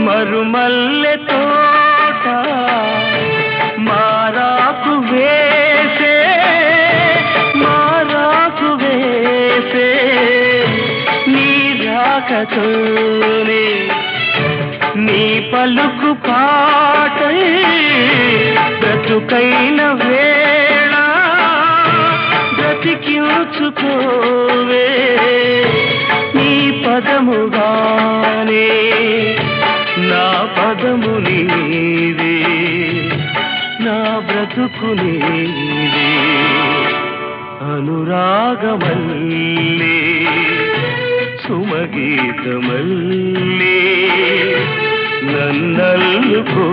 మరుమల్లె తోట మారాకు వేసే నీ రాకతోనే నీ పలుకు పాటై బ్రతుకైన వేళ బ్రతికించుకోవే నీ పదముగానే నా పదము నీవే నా బ్రతుకు నీవే అనురాగమల్లే సుమగీతమల్లే నన్నల్లుకో